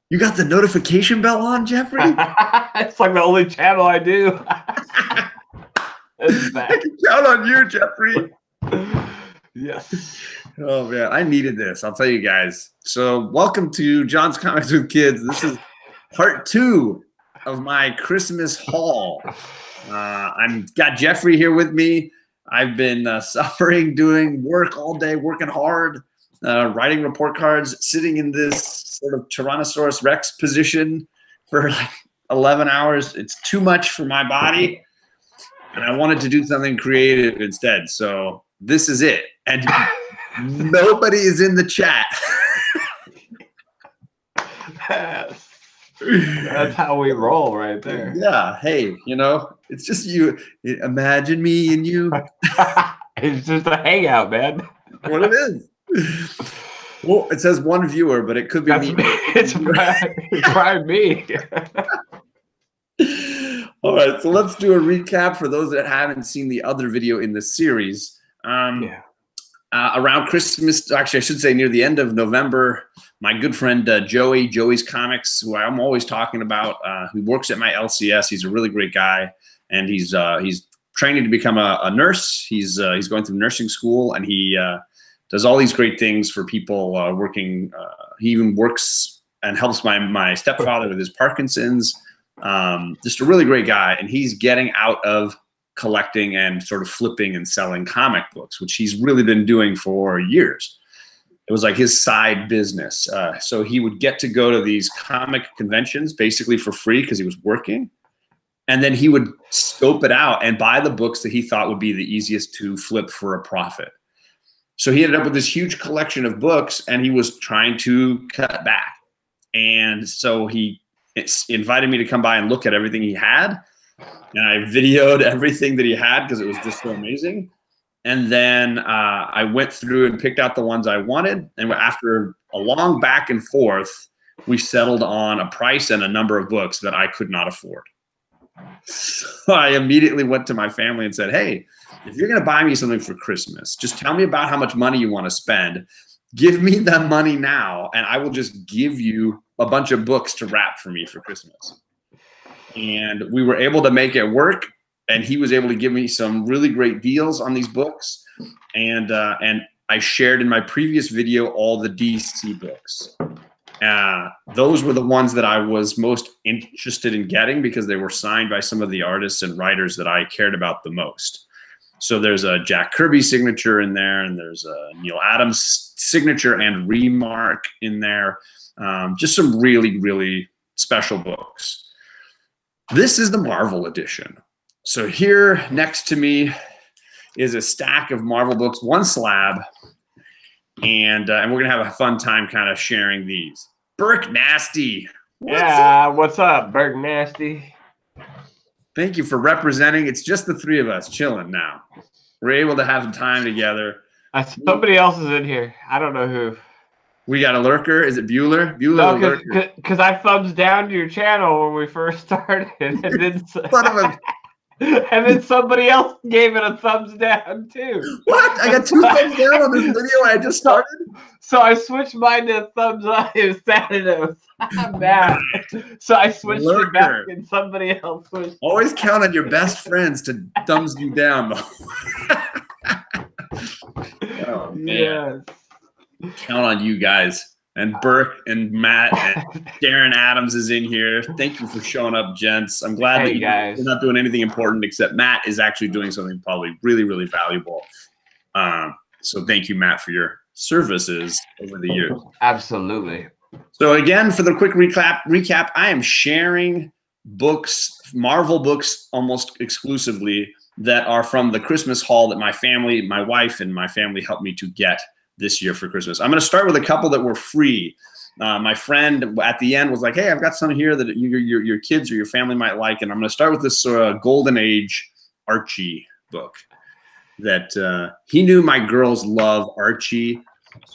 You got the notification bell on, Jeffrey? It's like the only channel I do. It's I bad. can count on you, Jeffrey. Yes. Oh man, I needed this. I'll tell you guys. So welcome to John's Comics with Kids. This is part 2 of my Christmas haul. I'm got Jeffrey here with me. I've been suffering, doing work all day, working hard, writing report cards, sitting in this sort of Tyrannosaurus Rex position for like 11 hours. It's too much for my body, and I wanted to do something creative instead. So this is it. And nobody is in the chat. That's how we roll right there. Yeah. Hey, you know, it's just you. Imagine me and you. It's just a hangout, man. What it is. Well, it says 1 viewer, but it could be me. It's probably me. All right, so let's do a recap for those that haven't seen the other video in the series. Around Christmas, actually, I should say near the end of November, my good friend Joey's Comics, who I'm always talking about, who works at my LCS. He's a really great guy, and he's training to become a nurse. He's going through nursing school, and he does all these great things for people working. He even works and helps my stepfather with his Parkinson's. Just a really great guy, and he's getting out of collecting and sort of flipping and selling comic books, which he's really been doing for years. It was like his side business. So he would get to go to these comic conventions basically for free because he was working. And then he would scope it out and buy the books that he thought would be the easiest to flip for a profit. So he ended up with this huge collection of books, and he was trying to cut back. And so he invited me to come by and look at everything he had. And I videoed everything that he had because it was just so amazing. And then I went through and picked out the ones I wanted. And after a long back and forth, we settled on a price and a number of books that I could not afford. So I immediately went to my family and said, hey, if you're going to buy me something for Christmas, just tell me about how much money you want to spend. Give me that money now, and I will just give you a bunch of books to wrap for me for Christmas. And we were able to make it work, and he was able to give me some really great deals on these books. And I shared in my previous video all the DC books. Those were the ones that I was most interested in getting because they were signed by some of the artists and writers that I cared about the most. So there's a Jack Kirby signature in there, and there's a Neil Adams signature and remark in there. Just some really, really special books. This is the Marvel edition. So here next to me is a stack of Marvel books, 1 slab, and we're gonna have a fun time kind of sharing these. Burke Nasty. What's up, Burke Nasty? Thank you for representing. It's just the 3 of us chilling now. We're able to have some time together. Somebody else is in here. I don't know who. We got a lurker. Is it Bueller? No, because I thumbs down to your channel when we first started, and then and then somebody else gave it a thumbs down too. What? I got 2 thumbs down on this video I just started? So I switched mine to thumbs up. It was Saturday. I'm mad. So I switched it back, and somebody else switched. Always count on your best friends to thumbs you down, though. Oh, man. Yes. Count on you guys. And Burke and Matt and Darren Adams is in here. Thank you for showing up, gents. I'm glad that you're not doing anything important, except Matt is actually doing something probably really, really valuable. So thank you, Matt, for your services over the years. Absolutely. So again, for the quick recap, I am sharing books, Marvel books, almost exclusively that are from the Christmas haul that my wife and my family helped me to get this year for Christmas. I'm going to start with a couple that were free. My friend at the end was like, hey, I've got some here that your kids or your family might like. And I'm going to start with this Golden Age Archie book that he knew my girls love Archie.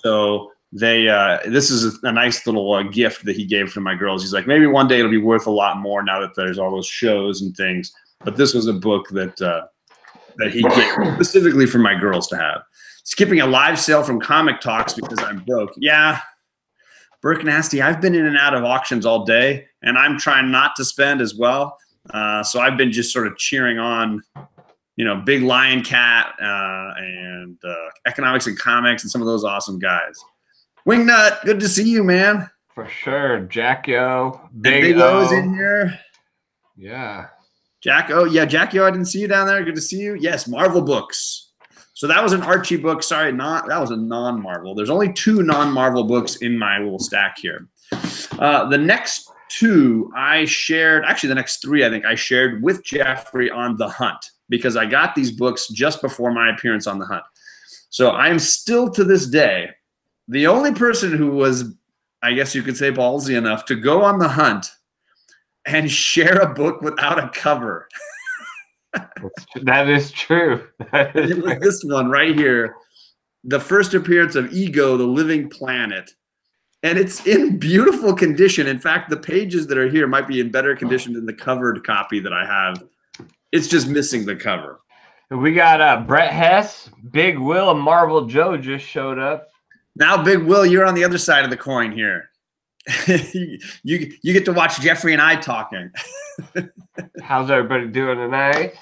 So this is a nice little gift that he gave to my girls. He's like, maybe one day it'll be worth a lot more now that there's all those shows and things. But this was a book that he gave specifically for my girls to have. Skipping a live sale from Comic Talks because I'm broke. Yeah, Burke Nasty, I've been in and out of auctions all day, and I'm trying not to spend as well. So I've been just sort of cheering on, you know, Big Lion Cat and Economics and Comics and some of those awesome guys. Wingnut, good to see you, man. For sure. Jack Yo. Big O's in here. Yeah. Jack O. Yeah, Jack Yo, I didn't see you down there. Good to see you. Yes, Marvel books. So that was an Archie book. Sorry, that was a non-Marvel. There's only 2 non-Marvel books in my little stack here. The next 2 I shared, actually the next 3 I think I shared with Jeffrey on The Hunt, because I got these books just before my appearance on The Hunt. So I am still to this day the only person who was, I guess you could say, ballsy enough to go on The Hunt and share a book without a cover. That is true. It was this one right here, the first appearance of Ego, the Living Planet. And it's in beautiful condition. In fact, the pages that are here might be in better condition than the covered copy that I have. It's just missing the cover. We got Brett Hess, Big Will, and Marvel Joe just showed up. Now, Big Will, you're on the other side of the coin here. you get to watch Jeffrey and I talking. How's everybody doing tonight?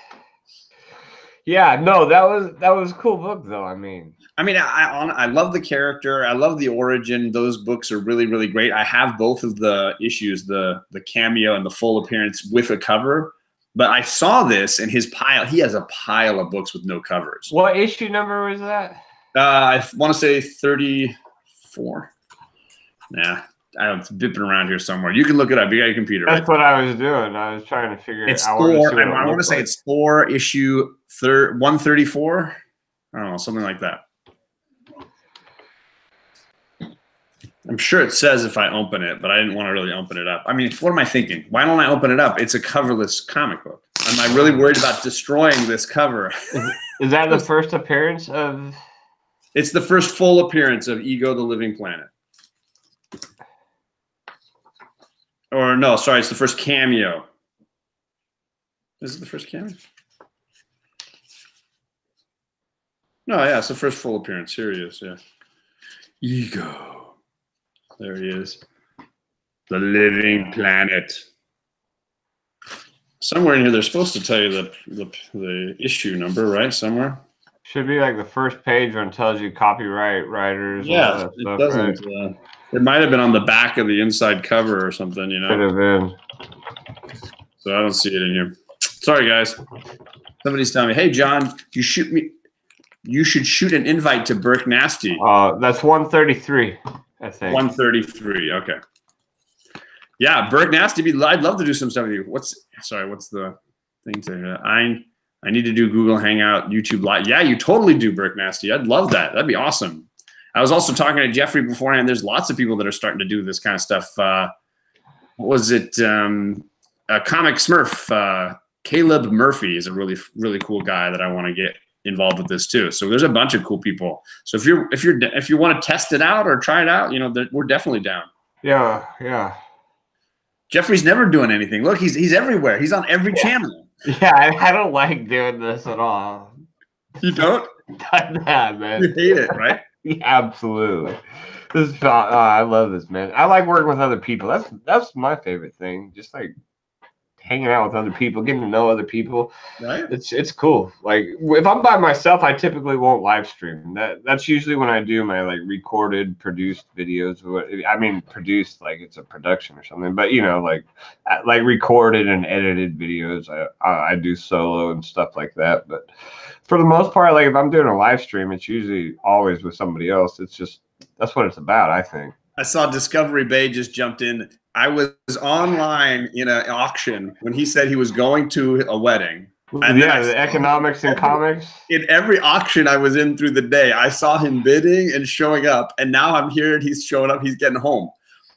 Yeah, no, that was a cool book though. I mean, I love the character. I love the origin. Those books are really, really great. I have both of the issues, the cameo and the full appearance with a cover. But I saw this in his pile. He has a pile of books with no covers. What issue number was that? I want to say 34. Nah, I'm bipping around here somewhere. You can look it up. You got your computer. That's what I was doing. I was trying to figure it out. I want to say it's Thor issue 134. I don't know, something like that. I'm sure it says if I open it, but I didn't want to really open it up. I mean, what am I thinking? Why don't I open it up? It's a coverless comic book. Am I really worried about destroying this cover? Is that the first appearance of? It's the first full appearance of Ego, the Living Planet. Or no, sorry, it's the first cameo. Is it the first cameo? No, yeah, it's the first full appearance. Here he is, yeah. Ego. There he is. The Living Planet. Somewhere in here, they're supposed to tell you the issue number, right? Somewhere. Should be like the first page where it tells you copyright writers. Yeah, it stuff, doesn't. Right? It might have been on the back of the inside cover or something, you know. Could have been. So I don't see it in here. Sorry, guys. Somebody's telling me, "Hey, John, you should shoot an invite to Burke Nasty." That's 133, I think. 133. Okay. Yeah, Burke Nasty. I'd love to do some stuff with you. What's the thing to? I need to do Google Hangout, YouTube Live. Yeah, you totally do, Burke Nasty. I'd love that. That'd be awesome. I was also talking to Jeffrey beforehand. There's lots of people that are starting to do this kind of stuff. What was it? Comic Smurf. Caleb Murphy is a really, really cool guy that I want to get involved with this too. So there's a bunch of cool people. So if you want to test it out or try it out, you know, we're definitely down. Yeah, yeah. Jeffrey's never doing anything. Look, he's everywhere. He's on every channel. Yeah, I don't like doing this at all. You don't? Nah, man. You hate it, right? Yeah, absolutely. This is, I love this, man. I like working with other people. That's my favorite thing. Just like hanging out with other people, getting to know other people. Right. It's cool. Like if I'm by myself, I typically won't live stream. That's usually when I do my like recorded, produced videos. I mean, produced like it's a production or something. But you know, like recorded and edited videos, I do solo and stuff like that. But for the most part, like if I'm doing a live stream, it's usually always with somebody else. It's just that's what it's about, I think. I saw Discovery Bay just jumped in. I was online in an auction when he said he was going to a wedding. And yeah, the Economics and Comics. In every auction I was in through the day, I saw him bidding and showing up. And now I'm here and he's showing up. He's getting home.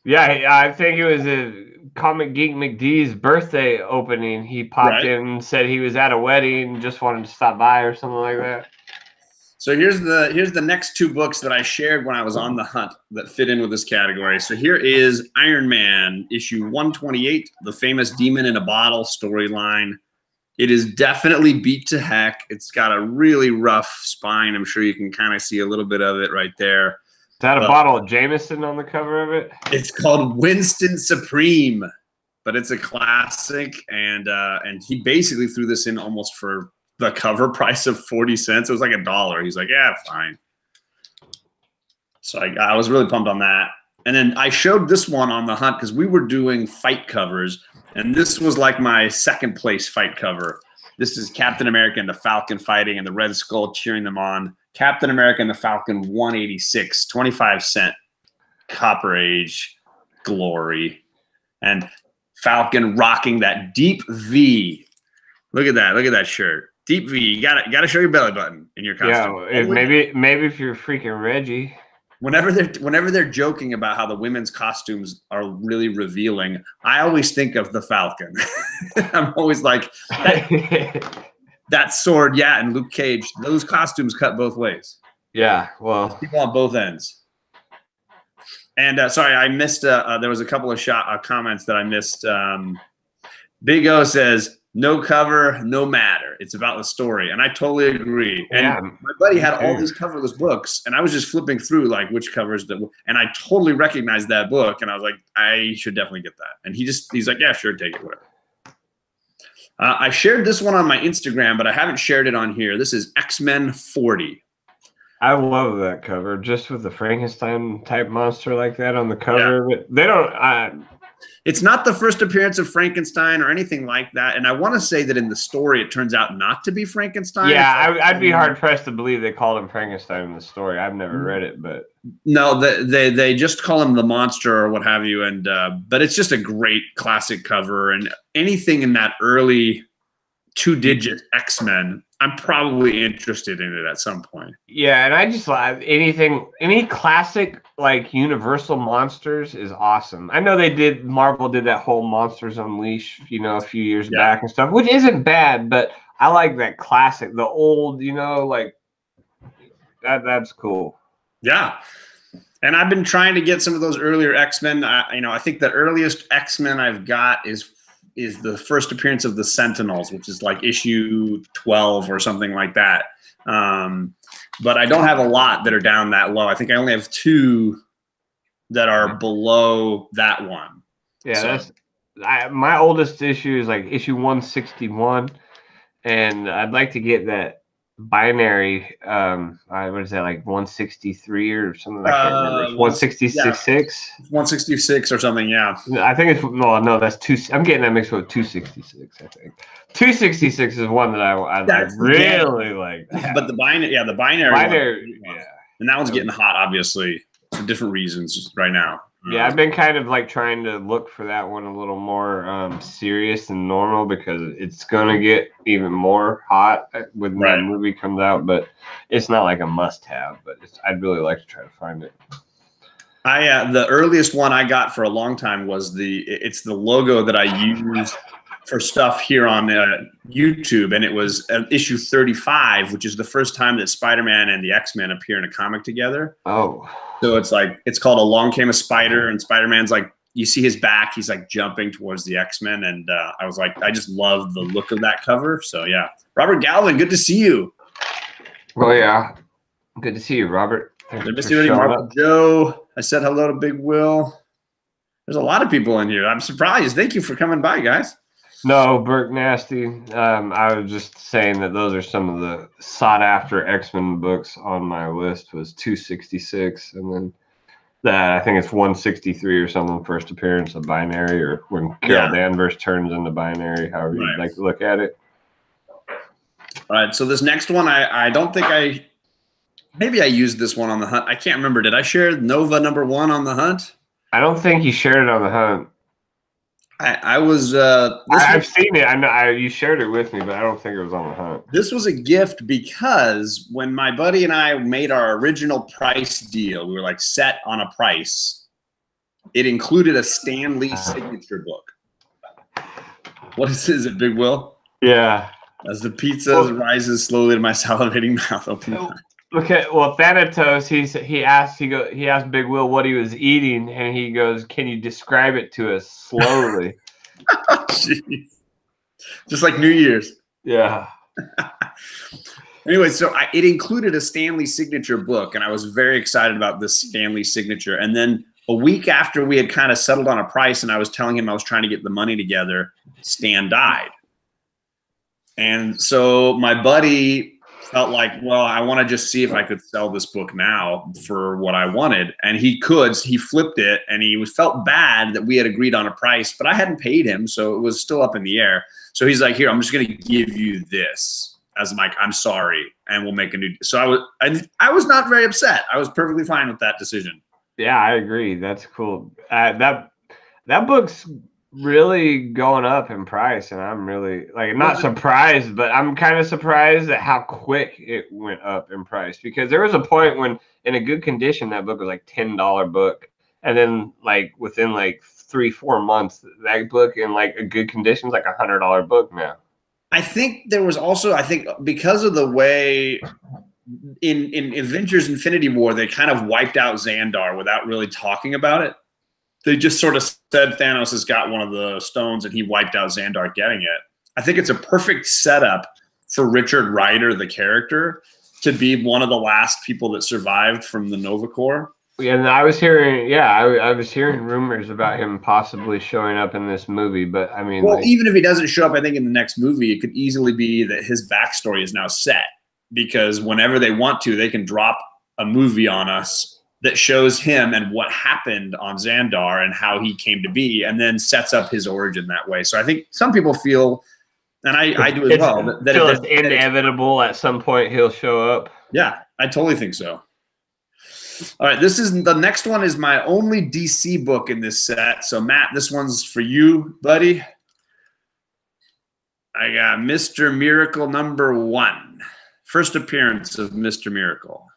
Yeah, I think it was a Comic Geek McD's birthday opening. He popped in and said he was at a wedding, just wanted to stop by or something like that. So here's the next 2 books that I shared when I was on the hunt that fit in with this category. So here is Iron Man issue 128, the famous Demon in a Bottle storyline. It is definitely beat to heck. It's got a really rough spine. I'm sure you can kind of see a little bit of it right there. that a bottle of Jameson on the cover of it? It's called Winston Supreme, but it's a classic, and he basically threw this in almost for the cover price of 40 cents. It was like $1. He's like, yeah, fine. So I was really pumped on that. And then I showed this one on the hunt because we were doing fight covers, and this was like my second place fight cover. This is Captain America and the Falcon fighting, and the Red Skull cheering them on. Captain America and the Falcon 186, 25-cent Copper Age glory. And Falcon rocking that deep V. Look at that. Look at that shirt. Deep V. You gotta show your belly button in your costume. Yeah, maybe if you're freaking Reggie. Whenever they're joking about how the women's costumes are really revealing, I always think of the Falcon. I'm always like, that sword, yeah, and Luke Cage, those costumes cut both ways. Yeah, well, people on both ends. And sorry, I missed. There was a couple of comments that I missed. Big O says, "No cover, no matter. It's about the story," and I totally agree. Yeah, and my buddy had all these coverless books, and I was just flipping through like which covers that, and I totally recognized that book, and I was like, I should definitely get that. And he's like, yeah, sure, take it, whatever. I shared this one on my Instagram, but I haven't shared it on here. This is X-Men 40. I love that cover, just with the Frankenstein type monster like that on the cover. Yeah. They don't. It's not the first appearance of Frankenstein or anything like that. And I want to say that in the story, it turns out not to be Frankenstein. Yeah, I'd be hard pressed to believe they called him Frankenstein in the story. I've never read it, but no, they just call him the monster or what have you. And but it's just a great classic cover, and anything in that early 2-digit X-Men, I'm probably interested in it at some point. Yeah, and I just like any classic like Universal monsters is awesome. I know Marvel did that whole Monsters Unleashed, a few years back and stuff, which isn't bad, but I like that classic, the old, like that's cool. Yeah. And I've been trying to get some of those earlier X-Men. I think the earliest X-Men I've got is the first appearance of the Sentinels, which is like issue 12 or something like that. But I don't have a lot that are down that low. I think I only have 2 that are below that one. Yeah, so my oldest issue is like issue 161, and I'd like to get that binary. What is that, like 163 or something? I can't remember. 166. Yeah. 166 or something. Yeah. I think it's no. That's 2. I'm getting that mixed with 266. I think 266 is one that I really like. But the binary, the binary. Yeah. And that one's getting hot, obviously, for different reasons right now. Yeah, I've been kind of like trying to look for that one a little more serious than normal, because it's gonna get even more hot when that movie comes out. But it's not like a must-have. But I'd really like to try to find it. The earliest one I got for a long time was it's the logo that I use for stuff here on YouTube, and it was issue 35, which is the first time that Spider-Man and the X-Men appear in a comic together. Oh. So it's called Along Came a Spider, and Spider-Man's like, you see his back, he's like jumping towards the X-Men, and I was like, I just love the look of that cover. So yeah, Robert Galvin, good to see you. Oh yeah, good to see you, Robert. Good to see you, Marco Joe. I said hello to Big Will. There's a lot of people in here. I'm surprised. Thank you for coming by, guys. No, Burke Nasty. I was just saying that those are some of the sought-after X-Men books on my list. Was 266, and then that I think it's 163 or something. First appearance of Binary, or when Carol Danvers turns into Binary. However you'd like to look at it. All right. So this next one, I don't think maybe I used this one on the hunt. I can't remember. Did I share Nova #1 on the hunt? I don't think you shared it on the hunt. I've seen it. I know you shared it with me, but I don't think it was on the hunt. This was a gift because when my buddy and I made our original price deal, we were like set on a price. It included a Stan Lee signature book. What is it, Big Will? Yeah. As the pizza rises slowly to my salivating mouth. Okay, well, Thanatos, he asked Big Will what he was eating, and he goes, "Can you describe it to us slowly?" Jeez. Just like New Year's. Yeah. Anyway, so it included a Stanley signature book, and I was very excited about this Stanley signature. And then a week after we had kind of settled on a price, and I was telling him I was trying to get the money together, Stan died. And so my buddy felt like, well, I want to just see if I could sell this book now for what I wanted. And he could. So he flipped it, and he felt bad that we had agreed on a price, but I hadn't paid him, so it was still up in the air. So he's like, here, I'm just going to give you this. As like, I'm sorry, and we'll make a new. So I was not very upset. I was perfectly fine with that decision. Yeah, I agree. That's cool. That book's really going up in price, and I'm really like not surprised, but I'm kind of surprised at how quick it went up in price, because there was a point when in a good condition that book was like $10 book, and then like within like 3-4 months that book in like a good condition is like $100 book now. I think there was also, I think because of the way in Avengers Infinity War, they kind of wiped out Xandar without really talking about it. They just sort of said Thanos has got one of the stones and he wiped out Xandar getting it. I think it's a perfect setup for Richard Rider, the character, to be one of the last people that survived from the Nova Corps. Yeah, and I was hearing, I was hearing rumors about him possibly showing up in this movie, but I mean, well, like, even if he doesn't show up, I think in the next movie, it could easily be that his backstory is now set, because whenever they want to, they can drop a movie on us that shows him and what happened on Xandar and how he came to be, and then sets up his origin that way. So I think some people feel, and I do as well, that it's inevitable at some point he'll show up. Yeah, I totally think so. All right, the next one is my only DC book in this set. So Matt, this one's for you, buddy. I got Mr. Miracle #1. First appearance of Mr. Miracle.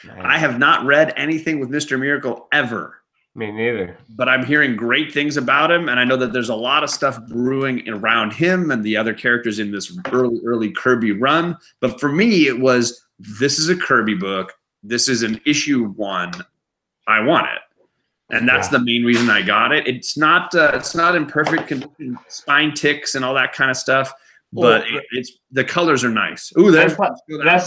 Nice. I have not read anything with Mr. Miracle ever. Me neither. But I'm hearing great things about him, and I know that there's a lot of stuff brewing around him and the other characters in this early Kirby run. But for me, it was, this is a Kirby book. This is an issue 1. I want it, and that's the main reason I got it. It's not in perfect condition, spine ticks and all that kind of stuff, but it's the colors are nice. Ooh, that's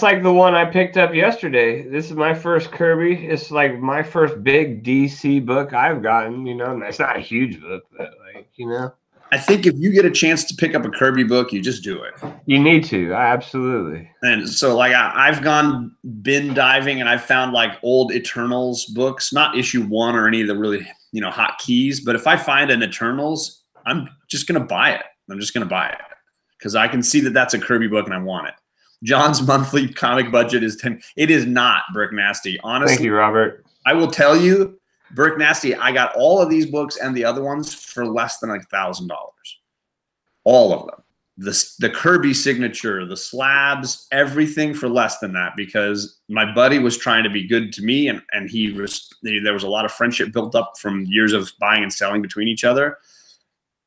like the one I picked up yesterday. This is my first Kirby. It's like my first big DC book I've gotten. You know, it's not a huge book, but like, you know. I think if you get a chance to pick up a Kirby book, you just do it. You need to, absolutely. And so, like, I've gone bin diving, and I've found like old Eternals books, not issue 1 or any of the really, you know, hot keys. But if I find an Eternals, I'm just gonna buy it. I'm just gonna buy it because I can see that that's a Kirby book and I want it. John's monthly comic budget is 10. It is not, Brick Nasty. Honestly, thank you, Robert. I will tell you, Brick Nasty, I got all of these books and the other ones for less than like $1,000. All of them. The Kirby signature, the slabs, everything for less than that, because my buddy was trying to be good to me, and there was a lot of friendship built up from years of buying and selling between each other.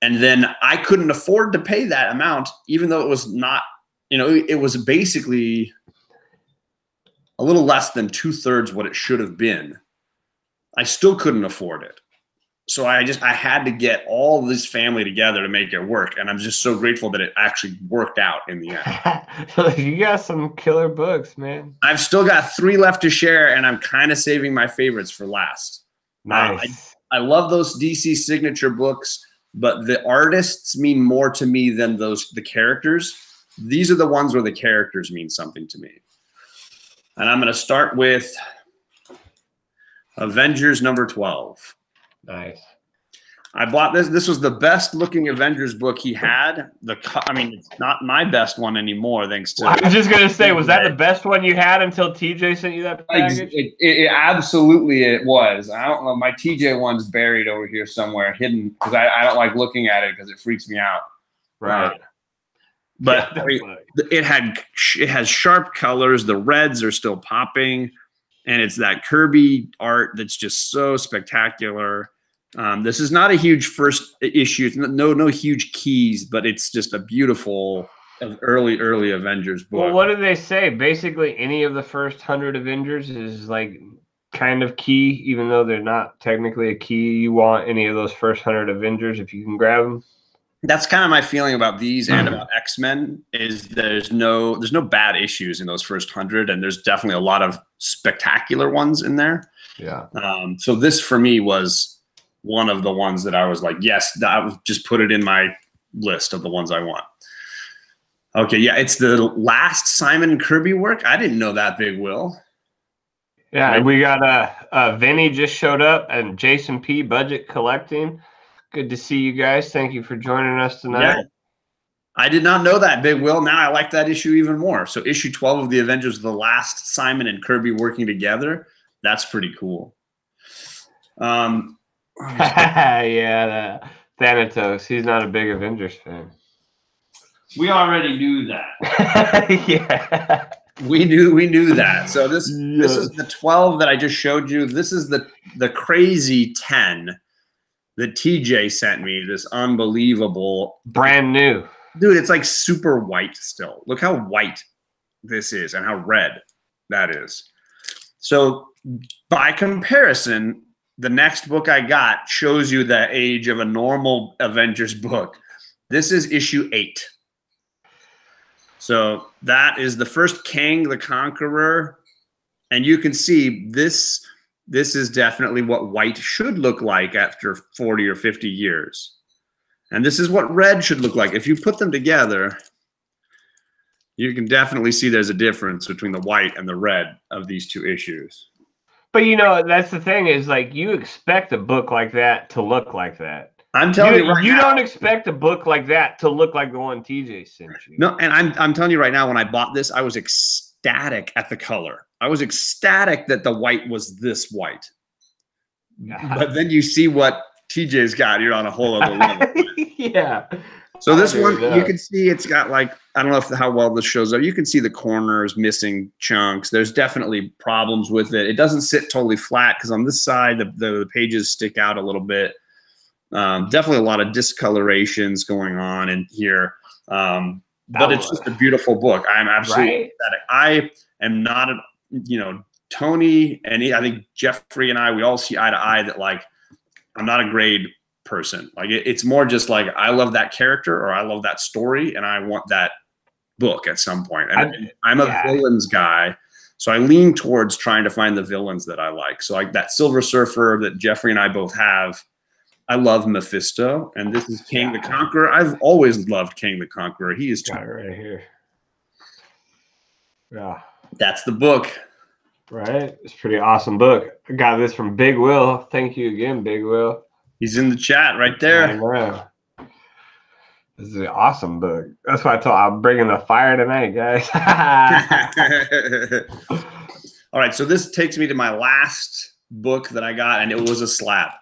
And then I couldn't afford to pay that amount, even though it was not, you know, it was basically a little less than 2/3 what it should have been. I still couldn't afford it. So I had to get all this family together to make it work. And I'm just so grateful that it actually worked out in the end. You got some killer books, man. I've still got 3 left to share, and I'm kind of saving my favorites for last. Nice. I love those DC signature books, but the artists mean more to me than the characters. These are the ones where the characters mean something to me. And I'm going to start with Avengers #12. Nice. I bought this. This was the best looking Avengers book he had. I mean, it's not my best one anymore, thanks to. I was just gonna say, was that the best one you had until TJ sent you that package? It absolutely it was. I don't know. My TJ one's buried over here somewhere, hidden, because I don't like looking at it because it freaks me out. Right. But it has sharp colors. The reds are still popping, and it's that Kirby art that's just so spectacular. This is not a huge first issue. It's no huge keys, but it's just a beautiful early Avengers book. Well, what do they say? Basically, any of the first 100 Avengers is like kind of key, even though they're not technically a key. You want any of those first 100 Avengers if you can grab them. That's kind of my feeling about these and about X-Men is there's no bad issues in those first 100, and there's definitely a lot of spectacular ones in there. Yeah. So this for me was one of the ones that I was like, yes, I would just put it in my list of the ones I want. Okay, yeah, it's the last Simon and Kirby work. I didn't know that, Big Will. Yeah, we got Vinny just showed up and Jason P. Budget Collecting. Good to see you guys. Thank you for joining us tonight. Yeah. I did not know that, Big Will. Now I like that issue even more. So issue 12 of the Avengers, the last Simon and Kirby working together. That's pretty cool. Yeah, Thanatos. He's not a big Avengers fan. We already knew that. Yeah. We knew that. So this is the 12 that I just showed you. This is the crazy 10 that TJ sent me. This unbelievable, brand new. Dude, it's like super white still. Look how white this is and how red that is. So by comparison, the next book I got shows you the age of a normal Avengers book. This is issue 8. So that is the first Kang the Conqueror. And you can see this is definitely what white should look like after 40 or 50 years. And this is what red should look like. If you put them together, you can definitely see there's a difference between the white and the red of these two issues. But you know, that's the thing is like you expect a book like that to look like that. I'm telling you right now, you don't expect a book like that to look like the one TJ sent you. No, and I'm telling you right now, when I bought this, I was ecstatic at the color. I was ecstatic that the white was this white. God. But then you see what TJ's got, you're on a whole other level. Yeah. So this one, you can see it's got like, I don't know how well this shows up. You can see the corners missing chunks. There's definitely problems with it. It doesn't sit totally flat because on this side, the pages stick out a little bit. Definitely a lot of discolorations going on in here. But it's just a beautiful book. I'm absolutely ecstatic. I am not, Tony and I think Jeffrey and we all see eye to eye that like, I'm not a grade person. Like it's more just like, I love that character or I love that story and I want that book at some point. And I'm a villains guy. So I lean towards trying to find the villains that I like. So like that Silver Surfer that Jeffrey and I both have, I love Mephisto, and this is Kang the Conqueror. I've always loved Kang the Conqueror. He is got it right here. Yeah, that's the book. Right, it's a pretty awesome book. I got this from Big Will. Thank you again, Big Will. He's in the chat right there. I know. This is an awesome book. That's why I thought I'm bringing the fire tonight, guys. All right, so this takes me to my last book that I got, and it was a slab.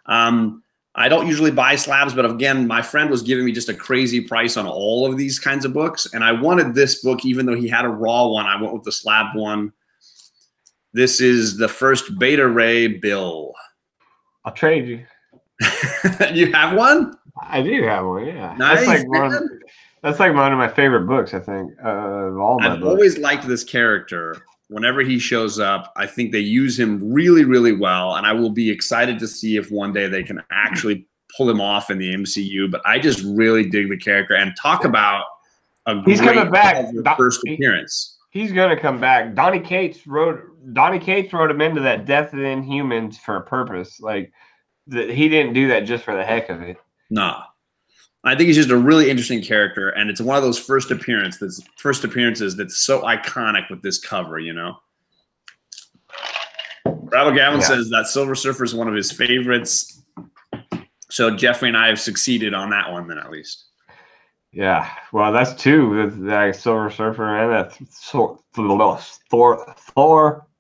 I don't usually buy slabs, but again, my friend was giving me just a crazy price on all of these kinds of books. And I wanted this book, even though he had a raw one, I went with the slab one. This is the first Beta Ray Bill. I'll trade you. You have one? I do have one, yeah. Nice. That's like one of my favorite books, I think, of all my books. I've always liked this character. Whenever he shows up, I think they use him really, really well. And I will be excited to see if one day they can actually pull him off in the MCU. But I just really dig the character. And talk about a he's coming back. First appearance. He's going to come back. Donny Cates wrote him into that Death of the Inhumans for a purpose. Like, he didn't do that just for the heck of it. Nah. I think he's just a really interesting character, and it's one of those first appearances that's so iconic with this cover, you know. Bravo Gavin says that Silver Surfer is one of his favorites. So Jeffrey and I have succeeded on that one, then at least. Yeah, well, that's two. That Silver Surfer and that Thor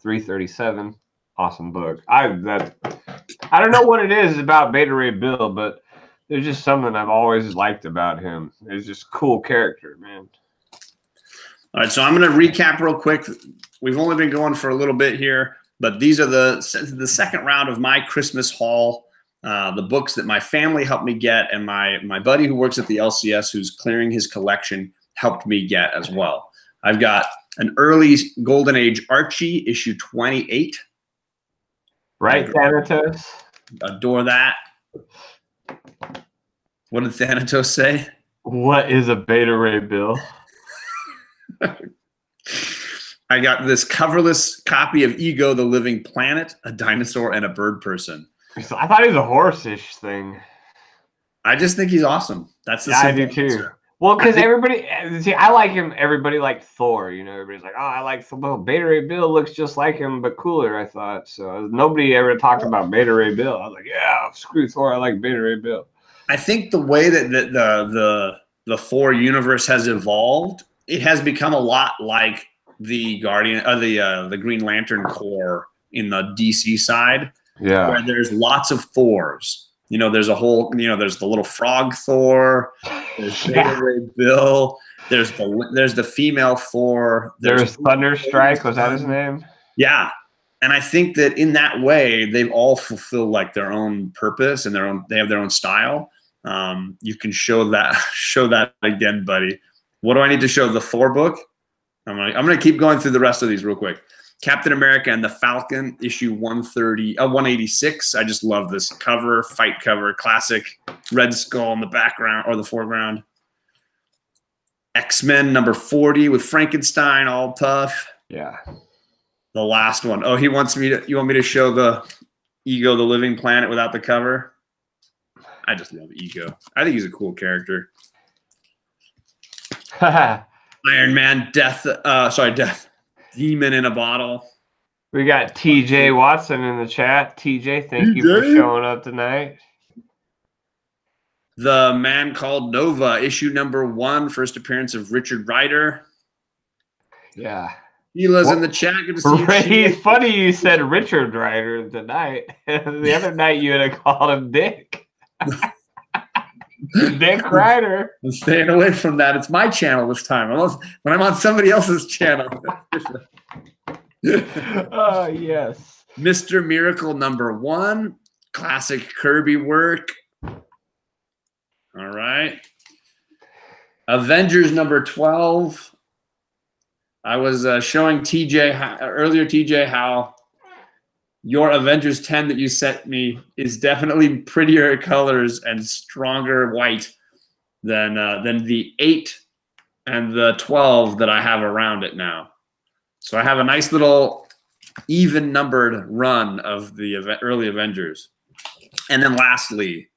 337. Awesome book. I don't know what it is about Beta Ray Bill, but there's just something I've always liked about him. He's just a cool character, man. All right, so I'm going to recap real quick. We've only been going for a little bit here, but these are the second round of my Christmas haul. The books that my family helped me get, and my buddy who works at the LCS, who's clearing his collection, helped me get as well. I've got an early Golden Age Archie, issue 28. Right, Thanatos? Adore that. What did Thanatos say? What is a beta ray bill? I got this coverless copy of Ego, the Living Planet, a dinosaur, and a bird person. I thought he was a horse-ish thing. I just think he's awesome. That's the I do answer. too. Well, because everybody, see, I like him. Everybody liked Thor. You know, everybody's like, oh, I like Thor. Well, Beta Ray Bill looks just like him, but cooler, I thought. So nobody ever talked about Beta Ray Bill. I was like, yeah, screw Thor. I like Beta Ray Bill. I think the way that the Thor universe has evolved, it has become a lot like the the Green Lantern Corps in the DC side. Yeah. Where there's lots of Thors. You know, there's a whole, you know, there's the little frog Thor, there's Beta Ray Bill, there's the female Thor. There's Thunderstrike, was that his name? Yeah. And I think that in that way, they've all fulfilled like their own purpose and they have their own style. You can show that again, buddy. What do I need to show? The Thor book? I'm gonna keep going through the rest of these real quick. Captain America and the Falcon, issue 186. I just love this cover, fight cover, classic Red Skull in the background or the foreground. X-Men number 40 with Frankenstein, all tough. Yeah. The last one. Oh, you want me to show the Ego, the Living Planet without the cover? I just love Ego. I think he's a cool character. Iron Man, Death. Demon in a bottle. We got TJ Watson in the chat. TJ, thank you for showing up tonight. The Man Called Nova, issue number 1, first appearance of Richard Rider. Yeah. Hila's in the chat. Good to see you. It's funny you said Richard Rider tonight. The other night you had called him Dick. Dick Rider. I'm staying away from that. It's my channel this time. When I'm on somebody else's channel. Oh, yes. Mr. Miracle number 1. Classic Kirby work. All right. Avengers number 12. I was showing TJ how your Avengers 10 that you sent me is definitely prettier colors and stronger white than the 8 and the 12 that I have around it now. So I have a nice little even numbered run of the early Avengers. And then lastly,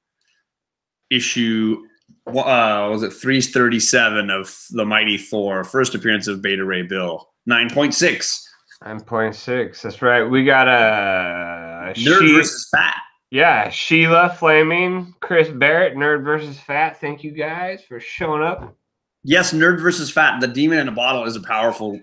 issue was it 337 of the Mighty Thor, first appearance of Beta Ray Bill, 9.6. 9.6. That's right. We got a Nerd versus Fat. Yeah, Sheila Flaming, Chris Barrett, Nerd versus Fat. Thank you guys for showing up. Yes, Nerd versus Fat. The Demon in a Bottle is a powerful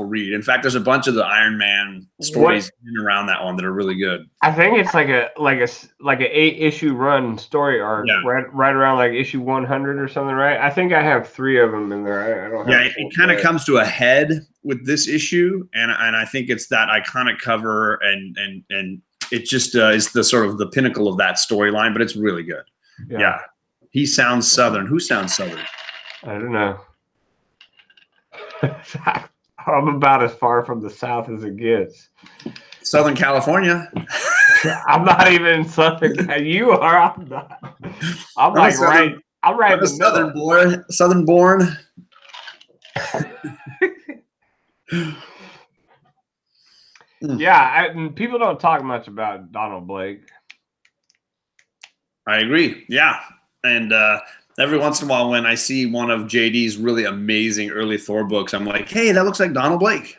read. In fact, there's a bunch of the Iron Man stories in around that one that are really good. I think it's like a 8-issue run story arc, yeah. right around like issue 100 or something, right? I think I have 3 of them in there. I don't have. Yeah, it kind of comes to a head with this issue, and I think it's that iconic cover, and it just is the sort of the pinnacle of that storyline. But it's really good. Yeah. He sounds Southern. Who sounds Southern? I don't know. I'm about as far from the South as it gets. Southern California. I'm not even Southern. You are. I'm not. I'm like Southern, I'm right. I'm a Southern boy. Southern born. Yeah, people don't talk much about Donald Blake. I agree. Yeah, and every once in a while, when I see one of JD's really amazing early Thor books, I'm like, hey, that looks like Donald Blake.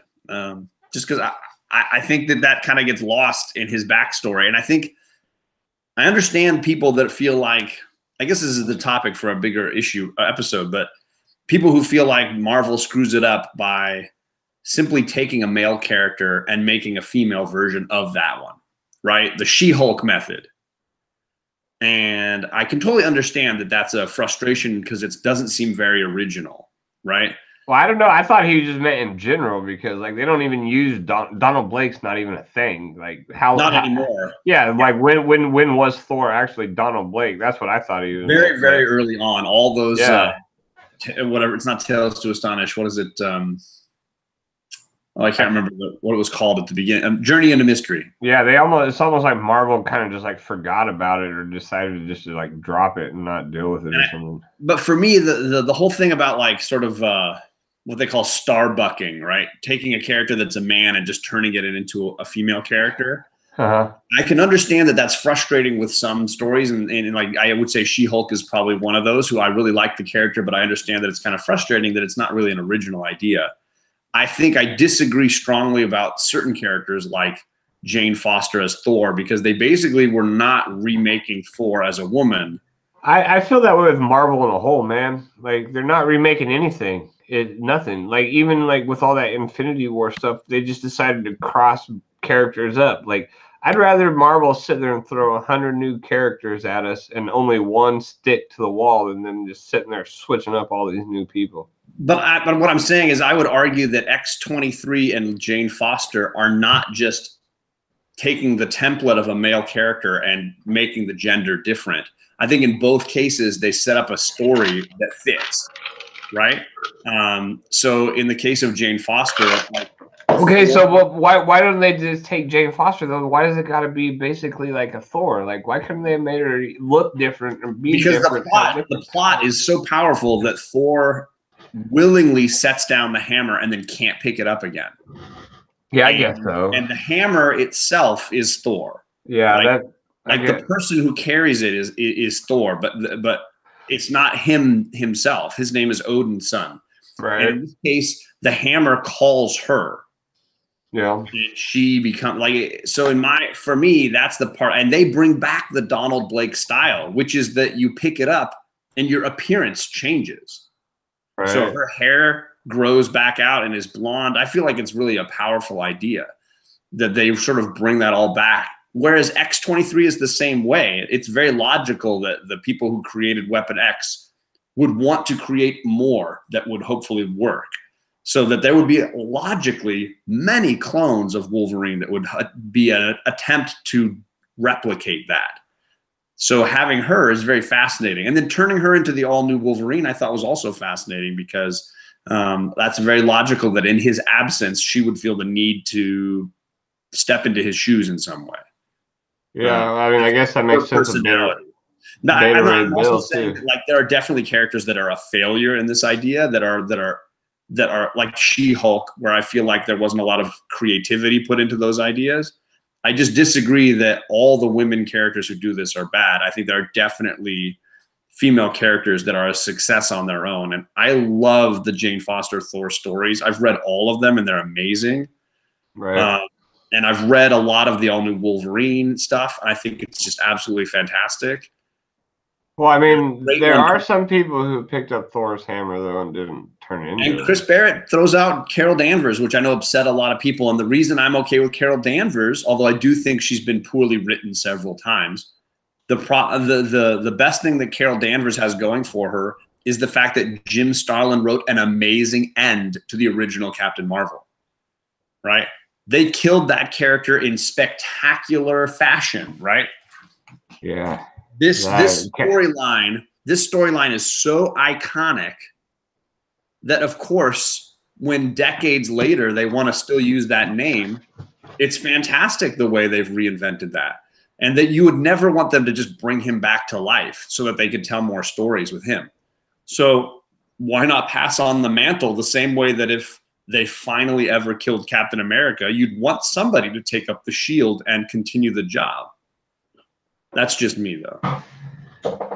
Just because I think that kind of gets lost in his backstory. And I understand people that feel like, I guess this is the topic for a bigger episode, but people who feel like Marvel screws it up by simply taking a male character and making a female version of that one, right? The She-Hulk method. And I can totally understand that that's a frustration because it doesn't seem very original, right? Well, I don't know. I thought he just meant in general because like they don't even use Donald Blake's not even a thing. Like how anymore. Yeah, like when was Thor actually Donald Blake? That's what I thought he was. Very early on. All those whatever. It's not Tales to Astonish. What is it? Oh, I can't remember what it was called at the beginning. Journey into Mystery. Yeah, it's almost like Marvel kind of just like forgot about it or decided to just like drop it and not deal with it or something. But for me, the whole thing about like sort of what they call starbucking, right? Taking a character that's a man and just turning it into a female character. I can understand that that's frustrating with some stories, and like I would say She-Hulk is probably one of those who I really like the character, but I understand that it's kind of frustrating that it's not really an original idea. I think I disagree strongly about certain characters like Jane Foster as Thor, because they basically were not remaking Thor as a woman. I feel that way with Marvel in a whole, man. Like they're not remaking anything. Nothing. Like even like with all that Infinity War stuff, they just decided to cross characters up. Like I'd rather Marvel sit there and throw 100 new characters at us and only one stick to the wall than them just sitting there switching up all these new people. But what I'm saying is I would argue that X-23 and Jane Foster are not just taking the template of a male character and making the gender different. I think in both cases, they set up a story that fits, right? So in the case of Jane Foster, like, okay, so why don't they just take Jane Foster though? Why does it got to be basically like a Thor? Like why couldn't they have made her look different and be different? Because the plot is so powerful that Thor willingly sets down the hammer and then can't pick it up again. Yeah, I guess so. And the hammer itself is Thor. Yeah, like the person who carries it is Thor, but it's not himself. His name is Odin's son. Right. And in this case, the hammer calls her. Yeah. And she becomes like, so for me, that's the part. And they bring back the Donald Blake style, which is that you pick it up and your appearance changes. Right. So her hair grows back out and is blonde. I feel like it's really a powerful idea that they sort of bring that all back. Whereas X-23 is the same way. It's very logical that the people who created Weapon X would want to create more that would hopefully work, so that there would be logically many clones of Wolverine that would be an attempt to replicate that. So having her is very fascinating. And then turning her into the all-new Wolverine I thought was also fascinating, because that's very logical that in his absence, she would feel the need to step into his shoes in some way. Yeah, I mean, I guess that makes sense. Personality. No, I'm also saying that, like, there are definitely characters that are a failure in this idea that are like She-Hulk, where I feel like there wasn't a lot of creativity put into those ideas. I just disagree that all the women characters who do this are bad. I think there are definitely female characters that are a success on their own. And I love the Jane Foster Thor stories. I've read all of them and they're amazing. Right. And I've read a lot of the all-new Wolverine stuff. I think it's just absolutely fantastic. Well, I mean, there are some people who picked up Thor's hammer, though, and didn't turn it into And Chris Barrett throws out Carol Danvers, which I know upset a lot of people. And the reason I'm okay with Carol Danvers, although I do think she's been poorly written several times, the best thing that Carol Danvers has going for her is the fact that Jim Starlin wrote an amazing end to the original Captain Marvel, right? They killed that character in spectacular fashion, right? Yeah. This storyline is so iconic that, of course, when decades later they want to still use that name, it's fantastic the way they've reinvented that. And that you would never want them to just bring him back to life so that they could tell more stories with him. So why not pass on the mantle the same way that if they finally ever killed Captain America, you'd want somebody to take up the shield and continue the job. That's just me, though.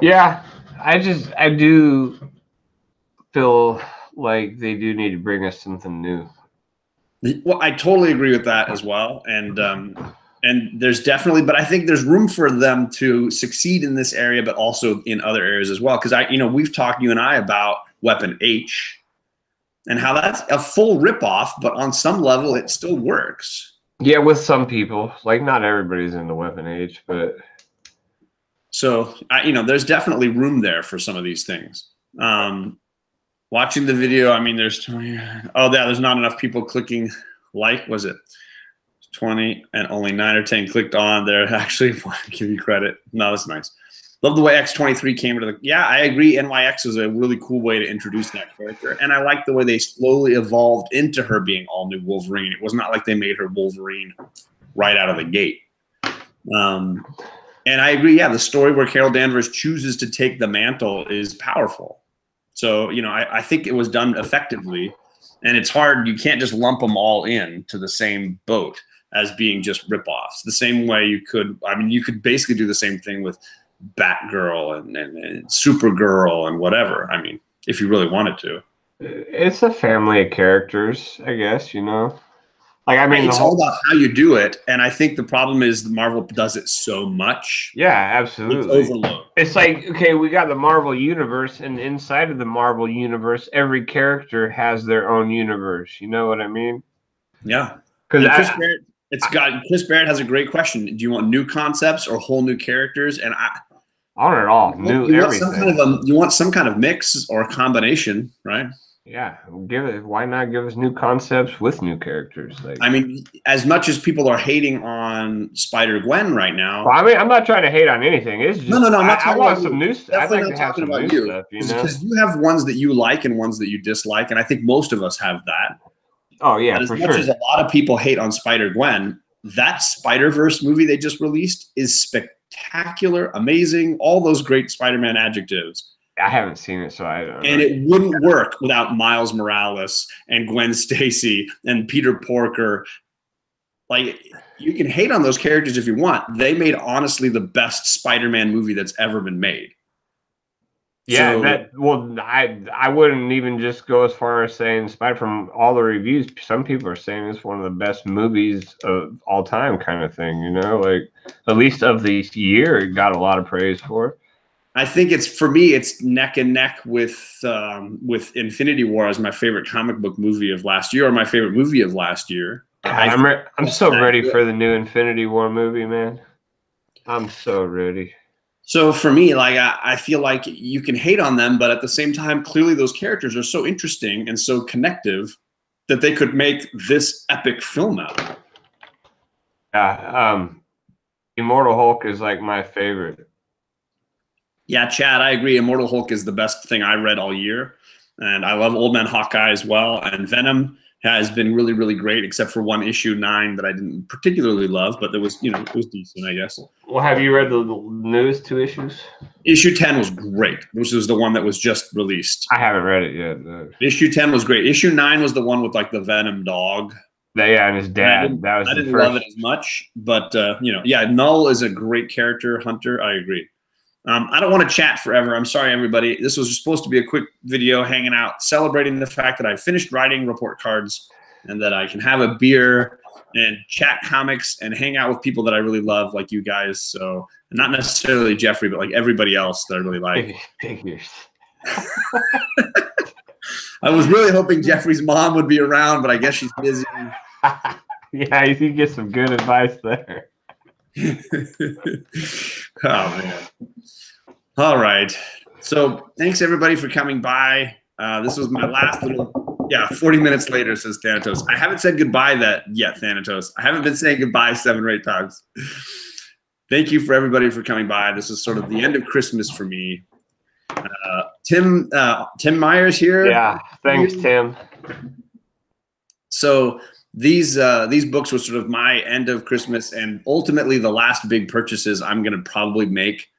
Yeah, I do feel like they do need to bring us something new. Well, I totally agree with that as well. And there's definitely, but I think there's room for them to succeed in this area, but also in other areas as well. Because we've talked, you and I, about Weapon H and how that's a full ripoff, but on some level it still works. Yeah, with some people, like not everybody's into Weapon H, but so there's definitely room there for some of these things. Watching the video, I mean, there's not enough people clicking like. Was it 20 and only 9 or 10 clicked on? They're actually want to give you credit. No, that's nice. Love the way X-23 came into the. Yeah, I agree. NYX is a really cool way to introduce that character, and I like the way they slowly evolved into her being all new Wolverine. It was not like they made her Wolverine right out of the gate. And I agree. Yeah, the story where Carol Danvers chooses to take the mantle is powerful. So I think it was done effectively, and it's hard. You can't just lump them all in to the same boat as being just ripoffs. The same way you could. I mean, you could basically do the same thing with Batgirl and Supergirl and whatever. I mean, if you really wanted to. It's a family of characters, I guess, Like, I mean, it's all about how you do it, and I think the problem is Marvel does it so much. Yeah, absolutely. It's overload. It's like, okay, we got the Marvel universe, and inside of the Marvel universe, every character has their own universe. You know what I mean? Yeah. Because Chris Barrett has a great question. Do you want new concepts or whole new characters? And I want it all. You want some kind of mix or combination, right? Yeah, why not give us new concepts with new characters? Like, I mean, as much as people are hating on Spider-Gwen right now. Well, I mean, I'm not trying to hate on anything. It's just no. I'm not I want some new stuff. I'd like to have some new stuff. Because you have ones that you like and ones that you dislike, and I think most of us have that. Oh yeah, but for sure. As much as a lot of people hate on Spider-Gwen, that Spider-Verse movie they just released is spectacular, amazing, all those great Spider-Man adjectives. I haven't seen it, so I don't know. And it wouldn't work without Miles Morales and Gwen Stacy and Peter Porker. Like, you can hate on those characters if you want. They made, honestly, the best Spider-Man movie that's ever been made. Yeah, I wouldn't even just go as far as saying, despite from all the reviews, some people are saying it's one of the best movies of all time, kind of thing. Like at least of the year, it got a lot of praise for it. I think for me, it's neck and neck with Infinity War as my favorite comic book movie of last year, or my favorite movie of last year. I'm so ready for the new Infinity War movie, man. I'm so ready. So for me, like I feel like you can hate on them, but at the same time, clearly those characters are so interesting and so connective that they could make this epic film out of it. Yeah, Immortal Hulk is like my favorite. Yeah, Chad, I agree. Immortal Hulk is the best thing I read all year. And I love Old Man Hawkeye as well. And Venom has been really, really great, except for one issue 9 that I didn't particularly love, but it was decent, I guess. Well, have you read the newest 2 issues? Issue 10 was great, which was the one that was just released. I haven't read it yet. Issue 10 was great. Issue 9 was the one with like the Venom dog. Yeah, and his dad. I didn't love it as much, but Null is a great character, Hunter. I agree. I don't want to chat forever. I'm sorry, everybody. This was supposed to be a quick video hanging out, celebrating the fact that I finished writing report cards and that I can have a beer and chat comics and hang out with people that I really love, like you guys. So not necessarily Jeffrey, but like everybody else that I really like. Figures. I was really hoping Jeffrey's mom would be around, but I guess she's busy. Yeah, you can get some good advice there. Oh man. All right, so thanks everybody for coming by. This was my last little 40 minutes later, says Thanatos. I haven't said goodbye yet, Thanatos. I haven't been saying goodbye 7 or 8 times. Thank you for everybody for coming by. This is sort of the end of Christmas for me. Tim Myers here. Yeah, thanks, Tim. So these books were sort of my end of Christmas and ultimately the last big purchases I'm going to probably make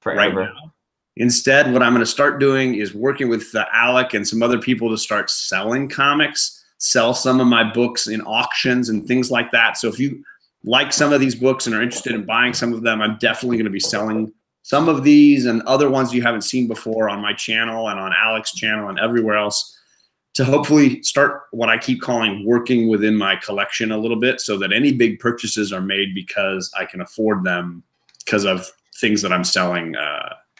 right now. Instead, what I'm going to start doing is working with Alec and some other people to start selling comics, sell some of my books in auctions and things like that. So if you like some of these books and are interested in buying some of them, I'm definitely going to be selling some of these and other ones you haven't seen before on my channel and on Alec's channel and everywhere else, to hopefully start what I keep calling working within my collection a little bit, so that any big purchases are made because I can afford them because of things that I'm selling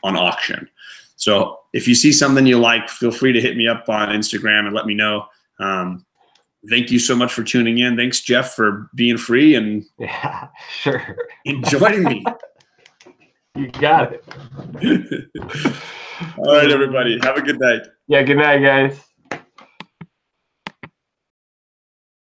on auction. So if you see something you like, feel free to hit me up on Instagram and let me know. Thank you so much for tuning in. Thanks, Jeff, for being free and sure joining me. You got it. All right, everybody. Have a good night. Yeah, good night, guys.